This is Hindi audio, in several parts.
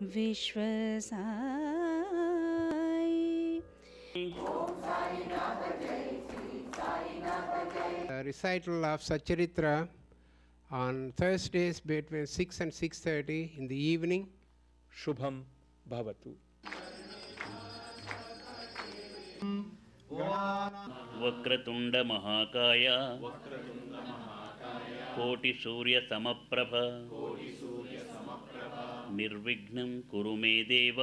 Viswasai. Recital of Satcharitra on Thursdays between 6 and 6:30 in the evening. Shubham Bhavatu. Vakratunda महाकाय कोटि सूर्य समप्रभ निर्विघ्नं कुरु मे देव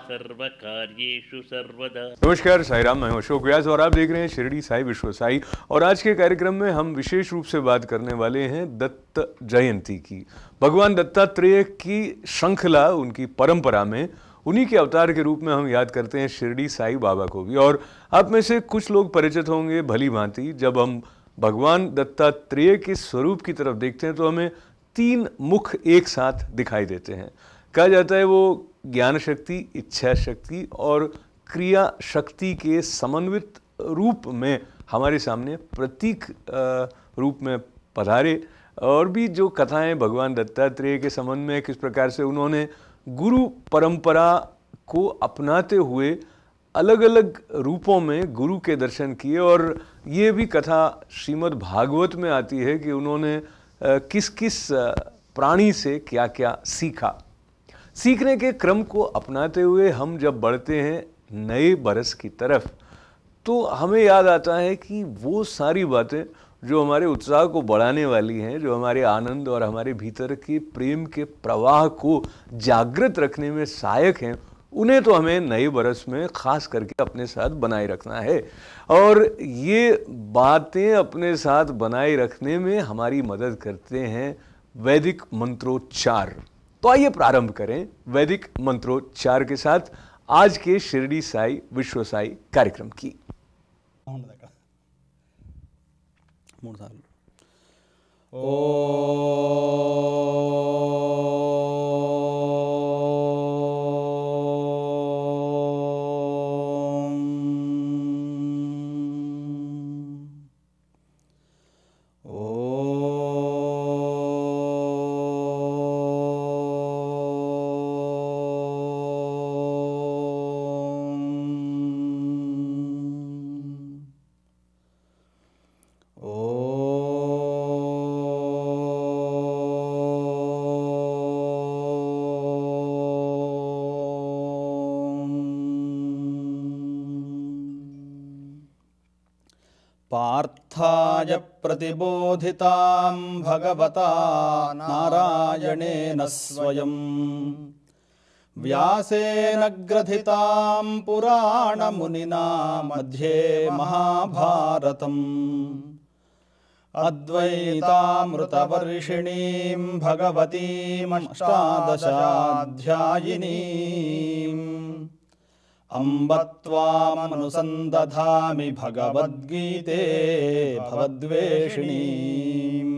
सर्व कार्येषु सर्वदा। नमस्कार, साई राम। मैं हूं अशोक व्यास और आप देख रहे हैं शिरडी साई विश्व साई। और आज के कार्यक्रम में हम विशेष रूप से बात करने वाले हैं दत्त जयंती की। भगवान दत्तात्रेय की श्रृंखला, उनकी परंपरा में उन्हीं के अवतार के रूप में हम याद करते हैं शिरडी साई बाबा को भी। और आप में से कुछ लोग परिचित होंगे भली भांति, जब हम भगवान दत्तात्रेय के स्वरूप की तरफ देखते हैं तो हमें तीन मुख एक साथ दिखाई देते हैं। कहा जाता है वो ज्ञान शक्ति, इच्छा शक्ति और क्रिया शक्ति के समन्वित रूप में हमारे सामने प्रतीक रूप में पधारे। और भी जो कथाएं भगवान दत्तात्रेय के संबंध में, किस प्रकार से उन्होंने गुरु परंपरा को अपनाते हुए अलग अलग रूपों में गुरु के दर्शन किए। और ये भी कथा श्रीमद् भागवत में आती है कि उन्होंने किस किस प्राणी से क्या क्या सीखा। सीखने के क्रम को अपनाते हुए हम जब बढ़ते हैं नए बरस की तरफ, तो हमें याद आता है कि वो सारी बातें जो हमारे उत्साह को बढ़ाने वाली हैं, जो हमारे आनंद और हमारे भीतर के प्रेम के प्रवाह को जागृत रखने में सहायक हैं, उन्हें तो हमें नए बरस में खास करके अपने साथ बनाए रखना है। और ये बातें अपने साथ बनाए रखने में हमारी मदद करते हैं वैदिक मंत्रोच्चार। तो आइए प्रारंभ करें वैदिक मंत्रोच्चार के साथ आज के शिरडी साई विश्व साई कार्यक्रम की। पार्थाय प्रतिबोधितां भगवता नारायणेन स्वयं व्यासेन ग्रथितां पुराणमुनिना मध्ये महाभारतम् अद्वैतामृतवर्षिणीं भगवतीमष्टादशाध्यायिनीम् अम्ब त्वामनुसन्दधामि भगवद्गीते भवद्वेषिणीम्।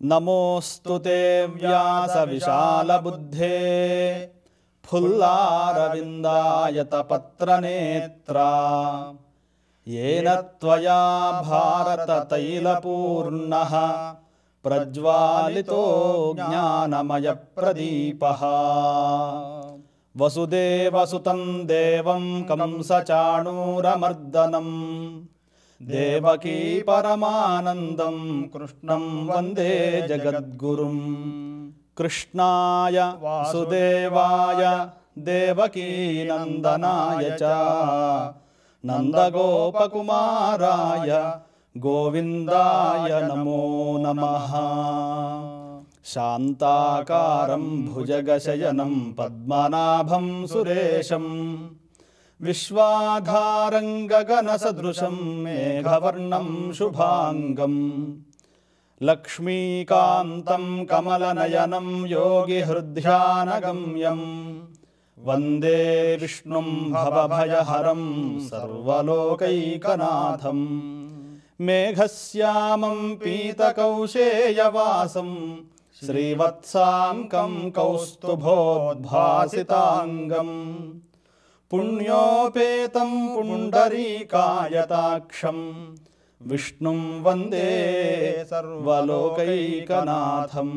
नमोऽस्तु ते व्यासविशालबुद्धे फुल्लारविन्दायतपत्रनेत्रा येन त्वया भारततैलपूर्णः प्रज्वालितो ज्ञानमयप्रदीपः। वसुदेवसुतं देवं कंसचाणूरमर्दनम् देवकी परमानन्दं कृष्णं वन्दे जगद्गुरुम्। कृष्णाय वासुदेवाय देवकीनन्दनाय च नन्दगोपकुमाराय गोविन्दाय नमो नमः। शान्ताकारं भुजगशयनं पद्मनाभं सुरेशं विश्वाधारं गगनसदृशं मेघवर्णं शुभांगं लक्ष्मीकान्तं कमलनयनं योगिहृद्ध्यानगम्यं वन्दे विष्णुं भवभयहरं सर्वलोकैकनाथं। मेघश्यामं पीतकौशेयवासं श्रीवत्साङ्कं कौस्तुभोद्भासिताङ्गं पुण्योपेतं पुण्डरीकायताक्षं विष्णुं वन्दे सर्वलोकैकनाथं।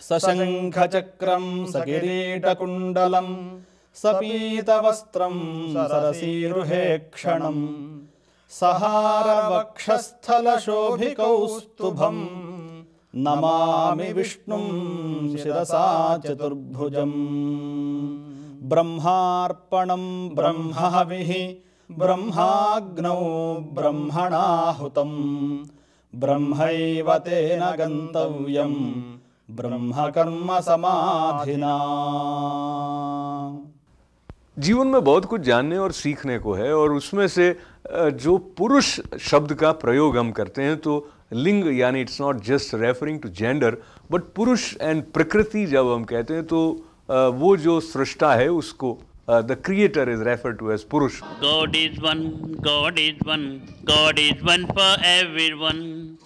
सशङ्खचक्रं सकिरीटकुण्डलं सपीतवस्त्रं सरसीरुहेक्षणं सहारवक्षस्थलशोभिकौस्तुभं नमामि विष्णुं शिरसा चतुर्भुजम्। ब्रह्मार्पणं ब्रह्महविः ब्रह्माग्नौ ब्रह्मणाहुतं ब्रह्मैव तेन गन्तव्यं ब्रह्मकर्म समाधिना। जीवन में बहुत कुछ जानने और सीखने को है, और उसमें से जो पुरुष शब्द का प्रयोग हम करते हैं तो लिंग यानी it's not just referring to gender but पुरुष एंड प्रकृति जब हम कहते हैं तो वो जो सृष्टा है उसको the creator is referred to as Purush. God is one, God is one, God is one for everyone.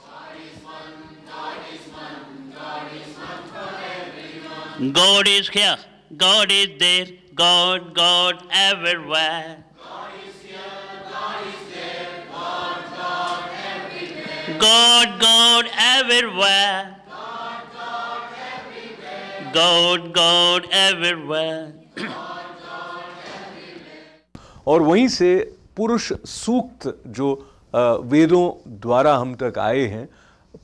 God is here, God is there, God, God everywhere. God is here, God is there, God, God everywhere. God, God everywhere. God, God everywhere. God, God everywhere. और वहीं से पुरुष सूक्त जो वेदों द्वारा हम तक आए हैं,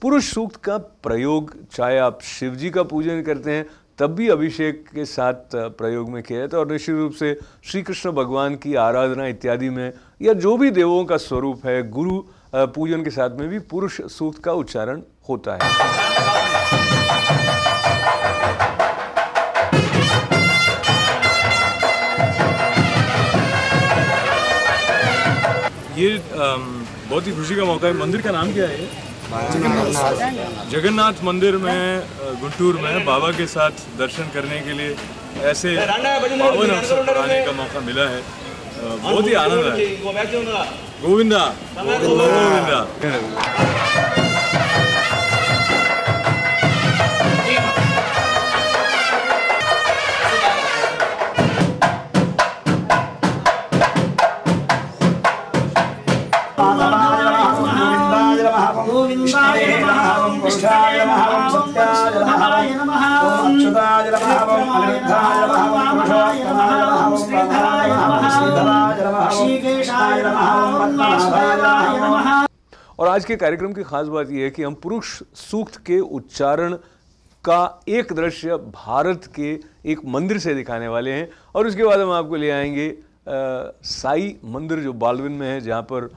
पुरुष सूक्त का प्रयोग चाहे आप शिव जी का पूजन करते हैं तब भी अभिषेक के साथ प्रयोग में किया जाता है, और निश्चित रूप से श्री कृष्ण भगवान की आराधना इत्यादि में या जो भी देवों का स्वरूप है गुरु पूजन के साथ में भी पुरुष सूक्त का उच्चारण होता है। ये बहुत ही खुशी का मौका है। मंदिर का नाम क्या है? जगन्नाथ मंदिर में गुंटूर में बाबा के साथ दर्शन करने के लिए ऐसे पावन अवसर पर आने का मौका मिला है। बहुत ही आनंद है। गोविंदा गोविंदा। और आज के कार्यक्रम की खास बात यह है कि हम पुरुष सूक्त के उच्चारण का एक दृश्य भारत के एक मंदिर से दिखाने वाले हैं, और उसके बाद हम आपको ले आएंगे साई मंदिर जो बालविन में है, जहाँ पर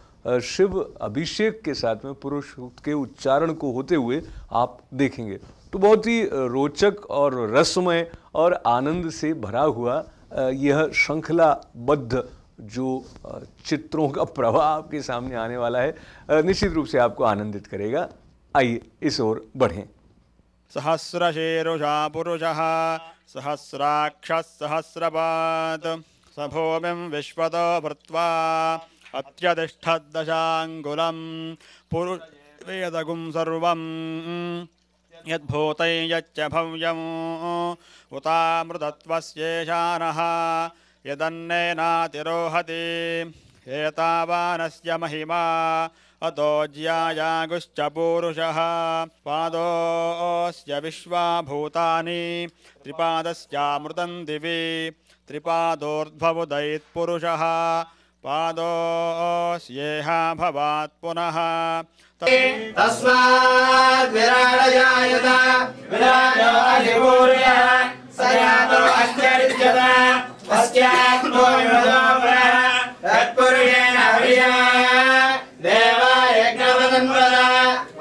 शिव अभिषेक के साथ में पुरुष सूक्त के उच्चारण को होते हुए आप देखेंगे। तो बहुत ही रोचक और रसमय और आनंद से भरा हुआ यह श्रृंखलाबद्ध जो चित्रों का प्रवाह आपके सामने आने वाला है, निश्चित रूप से आपको आनंदित करेगा। आइए इस ओर बढ़ें। सहस्रशीरुषा पुरुषः सहस्राक्षः सहस्रपात् स भूमिं विश्वतो भृत्वा अत्यतिष्ठद्दशाङ्गुलं पुरुषवेदगुं सर्वं यद्भूतं यच्च भव्यम् उतामृतत्वस्येषानः यदन्नेनातिरोहति एतावानस्य महिमा अतो ज्यायागुश्च पूरुषः पादोऽस्य विश्वाभूतानि त्रिपादस्यामृतं दिवि त्रिपादोर्ध्वमुदयित्पुरुषः पादोऽस्येह भवात् पुनः तस्माद् विराडयायत विराजो अधिपूर्यः स यातो अश्चरिष्यत अस्यात्मो विमदोपरः तत्पुरुषेण हविषा देवा यज्ञवदन्वद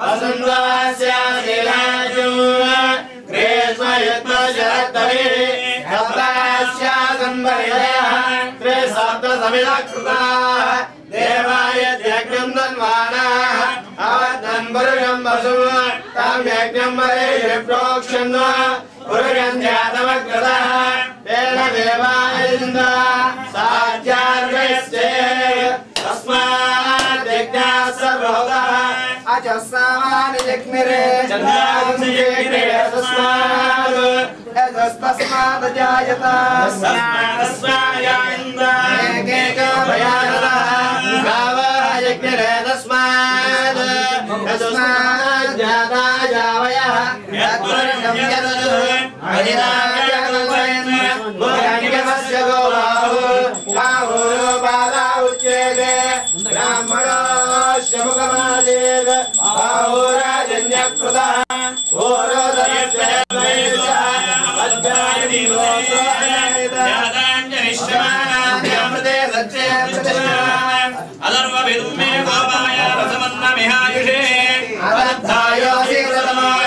वसुन्वास्यासिलाजो ग्रीष्मयुद्धशरद्दविः हस्तास्यासन्वरिदयः त्रिसप्तसमिधकृताः देवाय यज्ञं दन्वानाः अवद्धन् पुरुषं वसु तं यज्ञं वरे प्रोक्षन् पुरुषं ध्यातमग्रतः तेन देवायन्द्र साध्यार्घ्यस्य तस्मात् यज्ञाः सर्वभूतः अजस्सामानि जग्निरे चन्द्रांशे तस्मात् तस्मात् जायत तस्मायन्द्र एकैकभयानः गावः यज्ञरे तस्मात् जाता जावयः यत्पुरुषं यदनु मुखमादेव बाहुराजन्यकृतः अमृते सत्ये अदर्वविदुमे गोपाय रसमन्नमिहायुषे अवद्धायोऽसि कृतमाय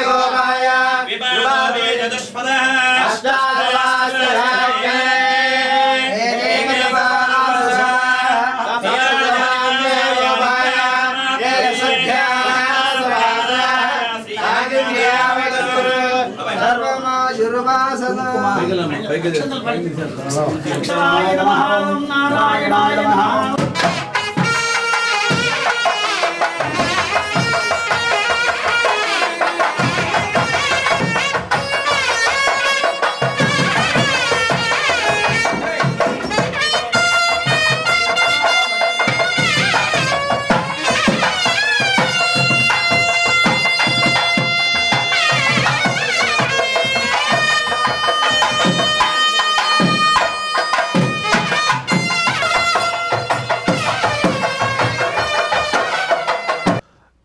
गोपाय विपावे चतुष्पदः नारायणाय नमः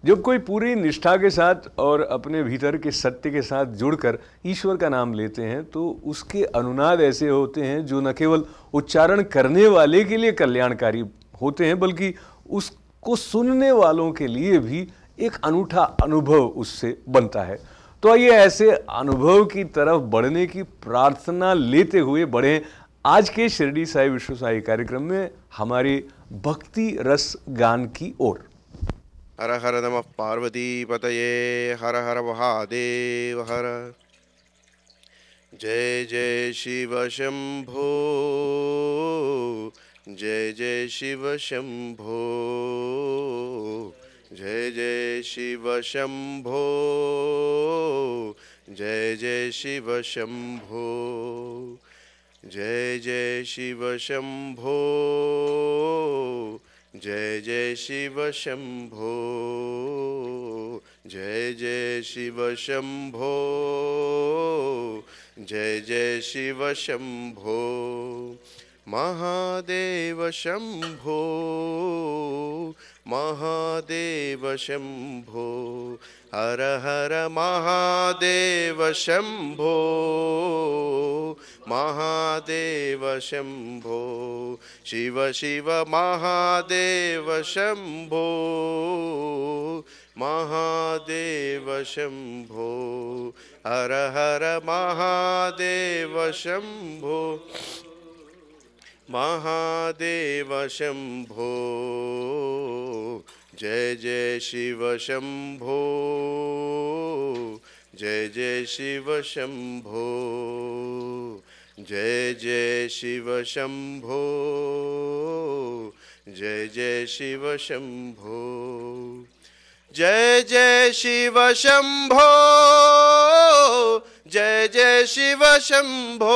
जब कोई पूरी निष्ठा के साथ और अपने भीतर के सत्य के साथ जुड़कर ईश्वर का नाम लेते हैं तो उसके अनुनाद ऐसे होते हैं जो न केवल उच्चारण करने वाले के लिए कल्याणकारी होते हैं बल्कि उसको सुनने वालों के लिए भी एक अनूठा अनुभव उससे बनता है। तो आइए ऐसे अनुभव की तरफ बढ़ने की प्रार्थना लेते हुए बढ़ें आज के शिरडी साई विश्व साई कार्यक्रम में हमारे भक्ति रस गान की ओर। हर हर नमः पार्वती पतये हर हर महादेव हर। जय जय शिव शंभो जय जय शिव शंभो जय जय शिव शंभो जय जय शिव शंभो जय जय शिव शंभो जय जय शिव शंभो जय जय शिव शंभो जय जय शिव शंभो महादेव शंभो महादेव शंभो हर हर महादेव शंभो महादेव शंभो शिव शिव महादेव शंभो महादेव शंभो हर हर महादेव शंभो महादेव शंभो जय जय शिव शंभो जय जय शिव शंभो जय जय शिव शंभो जय जय शिव शंभो जय जय शिव शंभो जय जय शिव शंभो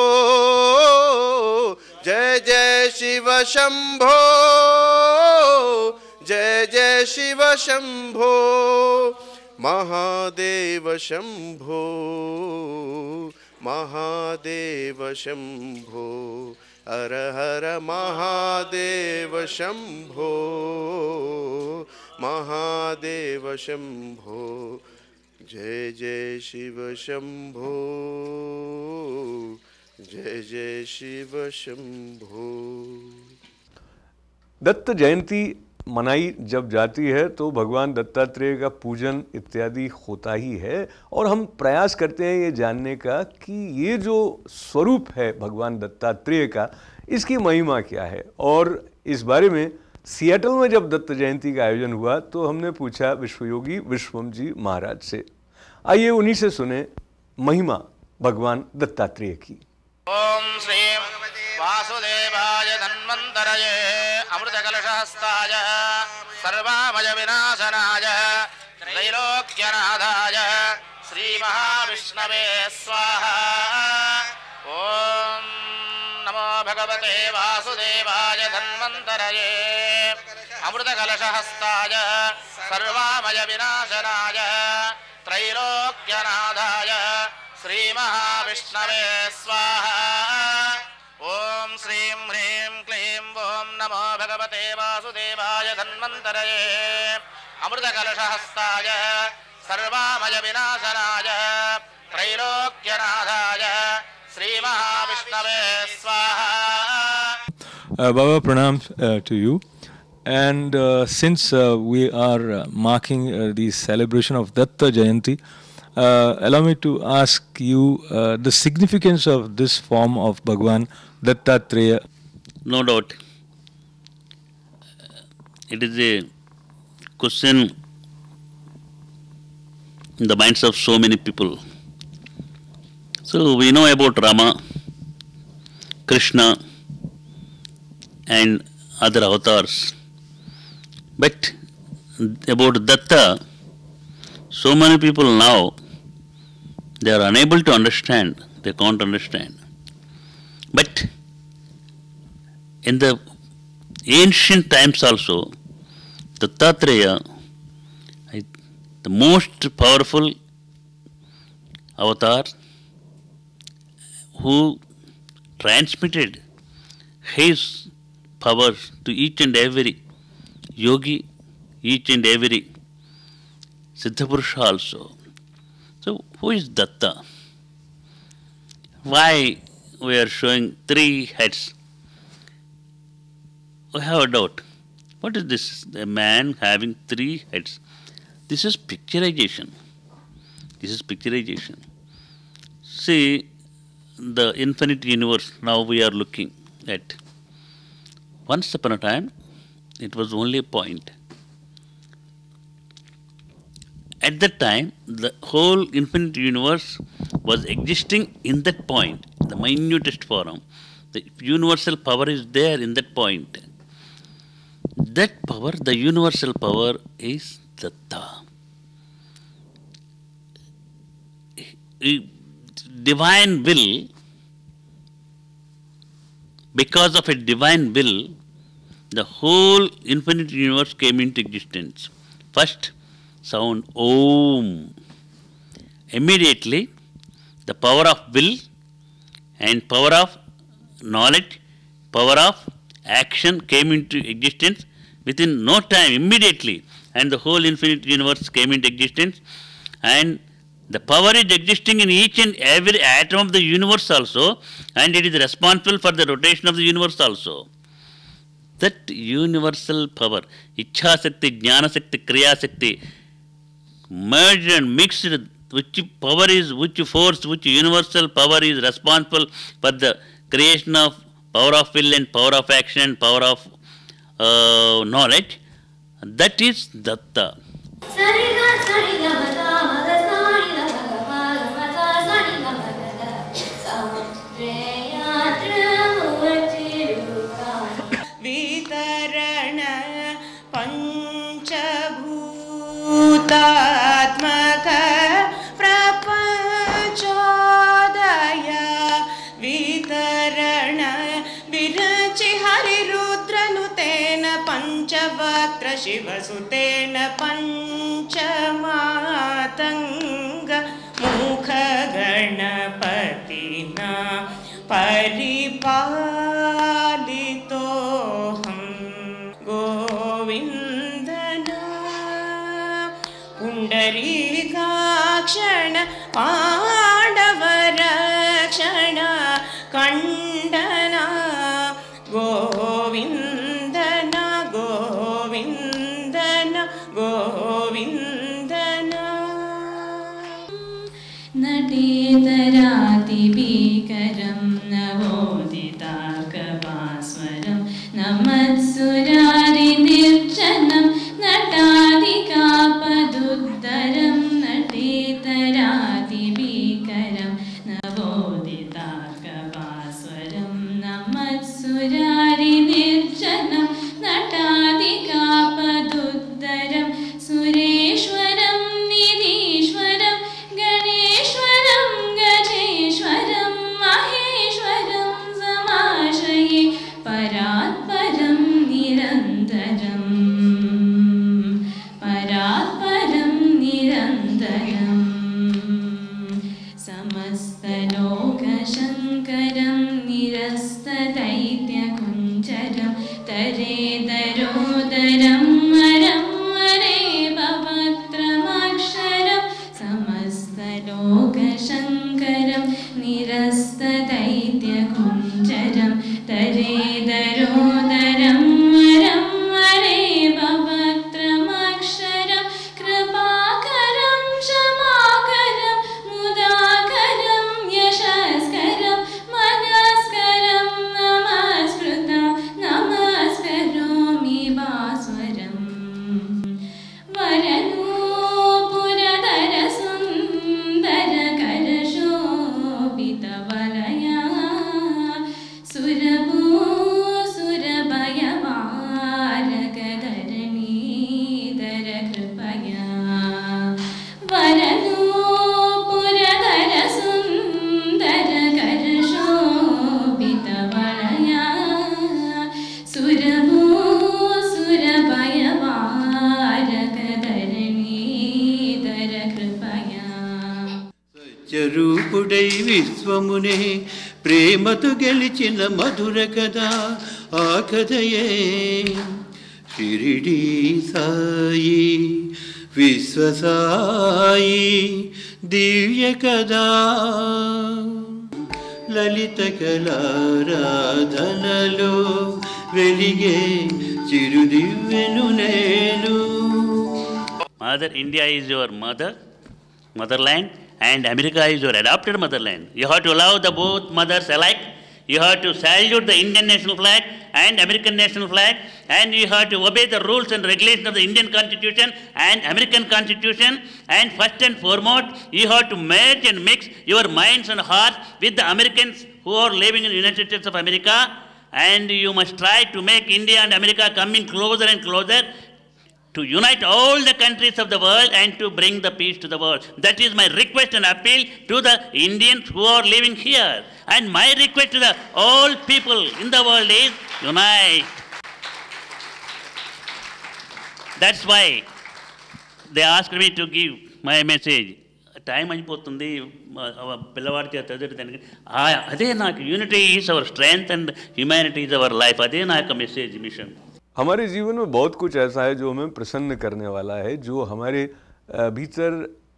जय जय शिव शंभो जय जय शिव शंभो महादेव शंभो महादेव शंभो हर हर महादेव शंभो महादेव शंभो जय जय शिव शंभो जय जय शिव शंभो। दत्त जयंती मनाई जब जाती है तो भगवान दत्तात्रेय का पूजन इत्यादि होता ही है और हम प्रयास करते हैं ये जानने का कि ये जो स्वरूप है भगवान दत्तात्रेय का इसकी महिमा क्या है। और इस बारे में सियाटल में जब दत्त जयंती का आयोजन हुआ तो हमने पूछा विश्वयोगी विश्वम जी महाराज से। आइए उन्हीं से सुने महिमा भगवान दत्तात्रेय की। ओम श्री वासुदेवाय धन्वन्तरये अमृतकलशहस्ताय सर्वामय विनाशनाय त्रैलोक्यनाथाय श्री महाविष्णवे स्वाहा। ओम नमो भगवते वासुदेवाय धन्वन्तरये अमृतकलशहस्ताय सर्वामय विनाशनाय त्रैलोक्यनाथाय श्री महाविष्णवे स्वाहा। ओम श्रीं ह्रीं क्लीं ओम नमो भगवते वासुदेवाय धन्वन्तरये अमृतकलशहस्ताय सर्वामय विनाशनाय त्रैलोक्यनाथाय श्रीमहाविष्णवे स्वाहा. Baba, pranam to you. And since we are marking the celebration of Datta Jayanti, allow me to ask you the significance of this form of Bhagwan Dattatreya. No doubt. It is a question in the minds of so many people. So we know about Rama, Krishna, and other avatars. But about Datta, so many people now, they are unable to understand, they can't understand. But in the ancient times also, Dattatreya, the most powerful avatar who transmitted his powers to each and every yogi, each and every Siddhapurusha also. So, who is Datta? Why we are showing 3 heads? We have a doubt. What is this? A man having 3 heads. This is picturization. This is picturization. See, the infinite universe now we are looking at. Once upon a time, it was only a point. At that time, the whole infinite universe was existing in that point, the minutest form. The universal power is there in that point. That power, the universal power, is Datta. Divine will, because of a divine will, the whole infinite universe came into existence. First, sound Om. Immediately, the power of will and power of knowledge, power of action came into existence within no time, immediately, and the whole infinite universe came into existence. And the power is existing in each and every atom of the universe also, and it is responsible for the rotation of the universe also. That universal power, Ichha Sakti, Jnana Sakti, Kriya Sakti, merged and mixed, which power is, which force, which universal power is responsible for the creation of power of will and power of action, power of knowledge, that is Datta. भूतात्मक प्रपंचोदय वितरण विरचि हरिरुद्रनुतेन पंचवक्त्र शिवसुतेन पंचमातंग मुख गणपतिना परिपालितोऽहं गोविन्दना पुण्डरीकाक्षण पाण्डवरक्षण कण्डना गोविन्दना गोविन्दना गोविन्दना नटेतरातिभीकरं नवोदितार्कभास्वरं नमत्सुरारिनिर्जनं नटादिकापदुद्धरं नटेतरातिभीकरं नवोदितार्कभास्वरं नमत्सुरारिनिर्जनं नटादिकापदुद्धरं सुरेश्वरं निरीश्वरं गणेश्वरं गजेश्वरं సత్యరూపుడై విశ్వమునే ప్రేమతో గెలిచిన మధుర కథ ఆ కథయే షిరిడీ సాయి విశ్వసాయి దివ్య కథా లలిత కళారాధనలో వెలిగే చిరుదివ్వెను నేను. Mother India is your motherland, and America is your adopted motherland. You have to love the both mothers alike. You have to salute the Indian national flag and American national flag, and you have to obey the rules and regulations of the Indian Constitution and American Constitution. And first and foremost, you have to merge and mix your minds and hearts with the Americans who are living in the United States of America. And you must try to make India and America coming closer and closer, to unite all the countries of the world and to bring the peace to the world. That is my request and appeal to the Indians who are living here. And my request to the all people in the world is unite. That's why they asked me to give my message. Time అయిపోతుంది పిల్లవాడి చేత అదే నాకు unity is our strength and humanity is our life. అదే నా యొక్క మెసేజ్ మిషన్. हमारे जीवन में बहुत कुछ ऐसा है जो हमें प्रसन्न करने वाला है, जो हमारे भीतर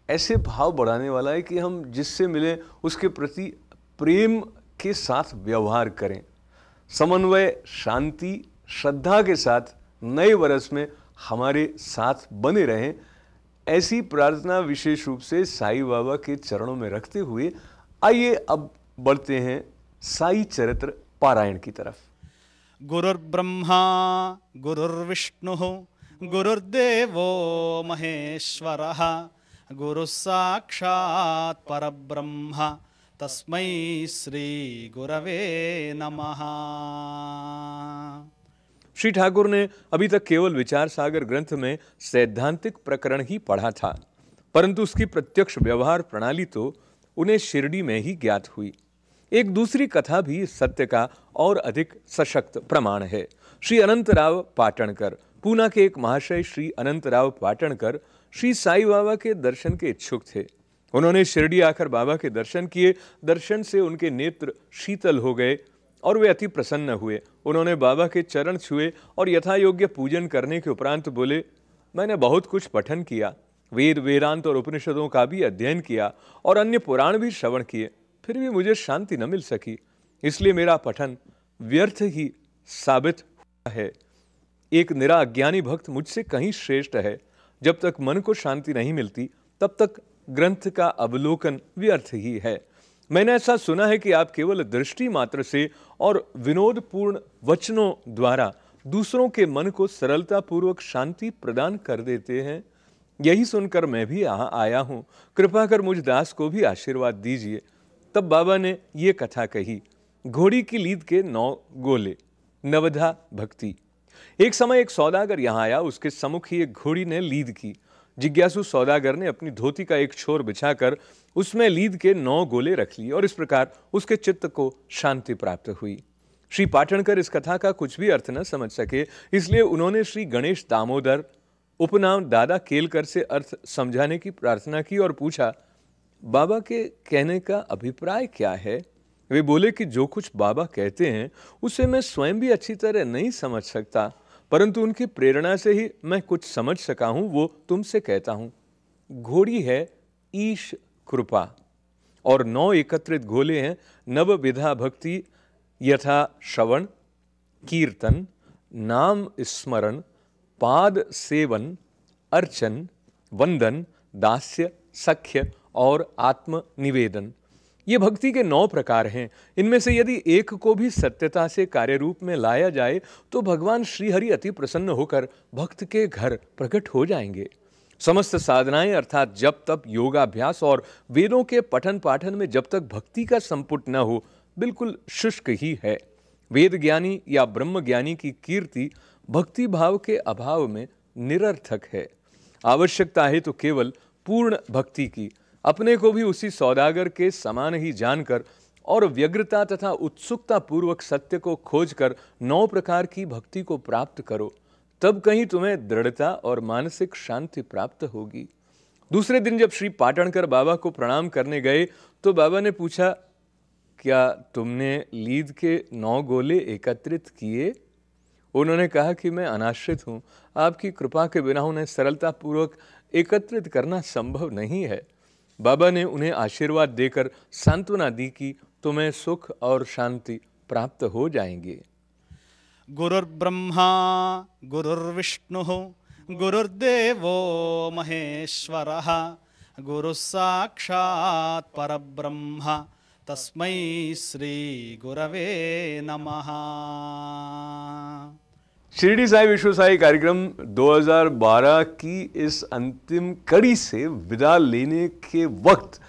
ऐसे भाव बढ़ाने वाला है कि हम जिससे मिले उसके प्रति प्रेम के साथ व्यवहार करें, समन्वय, शांति, श्रद्धा के साथ नए वर्ष में हमारे साथ बने रहें. ऐसी प्रार्थना विशेष रूप से साईं बाबा के चरणों में रखते हुए आइए अब बढ़ते हैं साई चरित्र पारायण की तरफ. गुरुर्ब्रह्मा गुरुर्विष्णुः गुरुर्देवो महेश्वरः गुरुः साक्षात् परब्रह्म तस्मै श्री गुरवे नमः. श्री ठाकुर ने अभी तक केवल विचार सागर ग्रंथ में सैद्धांतिक प्रकरण ही पढ़ा था, परंतु उसकी प्रत्यक्ष व्यवहार प्रणाली तो उन्हें शिरडी में ही ज्ञात हुई. एक दूसरी कथा भी इस सत्य का और अधिक सशक्त प्रमाण है. श्री अनंतराव पाटणकर, पूना के एक महाशय श्री अनंतराव पाटणकर श्री साईं बाबा के दर्शन के इच्छुक थे. उन्होंने शिरडी आकर बाबा के दर्शन किए. दर्शन से उनके नेत्र शीतल हो गए और वे अति प्रसन्न हुए. उन्होंने बाबा के चरण छुए और यथा योग्य पूजन करने के उपरांत बोले, मैंने बहुत कुछ पठन किया, वेद वेदांत और उपनिषदों का भी अध्ययन किया और अन्य पुराण भी श्रवण किए, फिर भी मुझे शांति न मिल सकी. इसलिए मेरा पठन व्यर्थ ही साबित हुआ है. एक निरा अज्ञानी भक्त मुझसे कहीं श्रेष्ठ है. जब तक मन को शांति नहीं मिलती तब तक ग्रंथ का अवलोकन व्यर्थ ही है. मैंने ऐसा सुना है कि आप केवल दृष्टि मात्र से और विनोदपूर्ण वचनों द्वारा दूसरों के मन को सरलता पूर्वक शांति प्रदान कर देते हैं. यही सुनकर मैं भी यहाँ आया हूँ. कृपा कर मुझ दास को भी आशीर्वाद दीजिए. तब बाबा ने ये कथा कही. घोड़ी की लीद के 9 गोले. नवधा भक्ति. एक समय एक सौदागर यहाँ आया. उसके सम्मुख ही एक घोड़ी ने लीद की. जिज्ञासु सौदागर ने अपनी धोती का एक छोर बिछाकर उसमें लीद के 9 गोले रख लिए और इस प्रकार उसके चित्त को शांति प्राप्त हुई. श्री पाटणकर इस कथा का कुछ भी अर्थ न समझ सके, इसलिए उन्होंने श्री गणेश दामोदर उपनाम दादा केलकर से अर्थ समझाने की प्रार्थना की और पूछा, बाबा के कहने का अभिप्राय क्या है? वे बोले कि जो कुछ बाबा कहते हैं उसे मैं स्वयं भी अच्छी तरह नहीं समझ सकता, परंतु उनकी प्रेरणा से ही मैं कुछ समझ सका हूं, वो तुमसे कहता हूं. घोड़ी है ईश कृपा और 9 एकत्रित गोले हैं नवविधा भक्ति, यथा श्रवण, कीर्तन, नाम स्मरण, पाद सेवन, अर्चन, वंदन, दास्य, सख्य और आत्म निवेदन. ये भक्ति के 9 प्रकार हैं. इनमें से यदि एक को भी सत्यता से कार्य रूप में लाया जाए तो भगवान श्रीहरि अति प्रसन्न होकर भक्त के घर प्रकट हो जाएंगे. समस्त साधनाएं अर्थात जप तप योगाभ्यास और वेदों के पठन पाठन में जब तक भक्ति का संपुट न हो बिल्कुल शुष्क ही है. वेद ज्ञानी या ब्रह्म ज्ञानी की कीर्ति भक्ति भाव के अभाव में निरर्थक है. आवश्यकता है तो केवल पूर्ण भक्ति की. अपने को भी उसी सौदागर के समान ही जानकर और व्यग्रता तथा उत्सुकता पूर्वक सत्य को खोजकर 9 प्रकार की भक्ति को प्राप्त करो. तब कहीं तुम्हें दृढ़ता और मानसिक शांति प्राप्त होगी. दूसरे दिन जब श्री पाटणकर बाबा को प्रणाम करने गए तो बाबा ने पूछा, क्या तुमने लीद के 9 गोले एकत्रित किए? उन्होंने कहा कि मैं अनाश्रित हूँ, आपकी कृपा के बिना उन्हें सरलतापूर्वक एकत्रित करना संभव नहीं है। बाबा ने उन्हें आशीर्वाद देकर सांत्वना दी कि तुम्हें सुख और शांति प्राप्त हो जाएंगे। गुरुर्ब्रह्मा गुरुर्विष्णुः गुरुर्देवो महेश्वरः गुरुः साक्षात् परब्रह्म तस्मै श्री गुरवे नमः। शिरडी साई विश्व साई कार्यक्रम 2012 की इस अंतिम कड़ी से विदा लेने के वक्त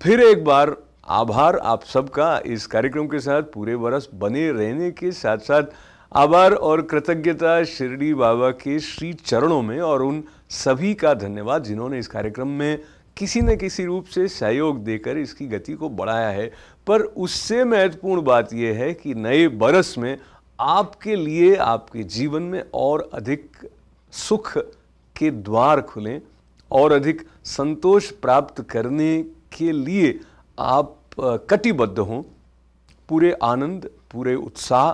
फिर एक बार आभार आप सबका इस कार्यक्रम के साथ पूरे बरस बने रहने के साथ साथ आभार और कृतज्ञता शिरडी बाबा के श्री चरणों में और उन सभी का धन्यवाद जिन्होंने इस कार्यक्रम में किसी न किसी रूप से सहयोग देकर इसकी गति को बढ़ाया है। पर उससे महत्वपूर्ण बात यह है कि नए बरस में आपके लिए आपके जीवन में और अधिक सुख के द्वार खुलें और अधिक संतोष प्राप्त करने के लिए आप कटिबद्ध हों। पूरे आनंद, पूरे उत्साह,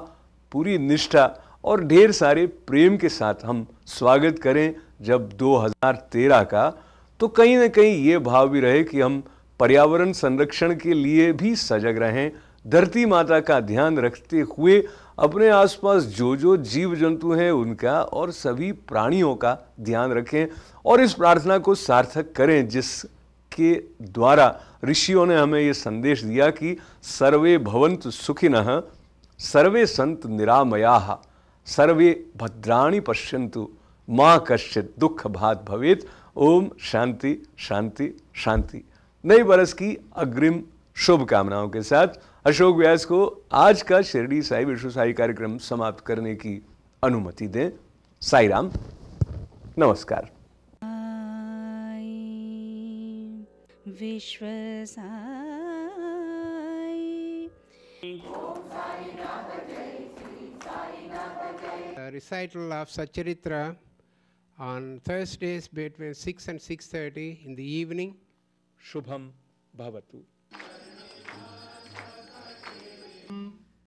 पूरी निष्ठा और ढेर सारे प्रेम के साथ हम स्वागत करें जब 2013 का, तो कहीं ना कहीं ये भाव भी रहे कि हम पर्यावरण संरक्षण के लिए भी सजग रहें, धरती माता का ध्यान रखते हुए अपने आसपास जो जो जीव जंतु हैं उनका और सभी प्राणियों का ध्यान रखें और इस प्रार्थना को सार्थक करें जिसके द्वारा ऋषियों ने हमें ये संदेश दिया कि सर्वे भवन्तु सुखिनः, सर्वे सन्तु निरामयाः, सर्वे भद्राणि पश्यन्तु, मां कश्चित् दुख भाग् भवेत्। ओम शांति शांति शांति। नई बरस की अग्रिम शुभकामनाओं के साथ अशोक व्यास को आज का शिरडी साई विश्व साई कार्यक्रम समाप्त करने की अनुमति दें। साई राम, नमस्कार। विश्व Sai. Recital of Satcharitra on Thursdays between 6 and 6:30 in the evening. Shubham Bhavatu.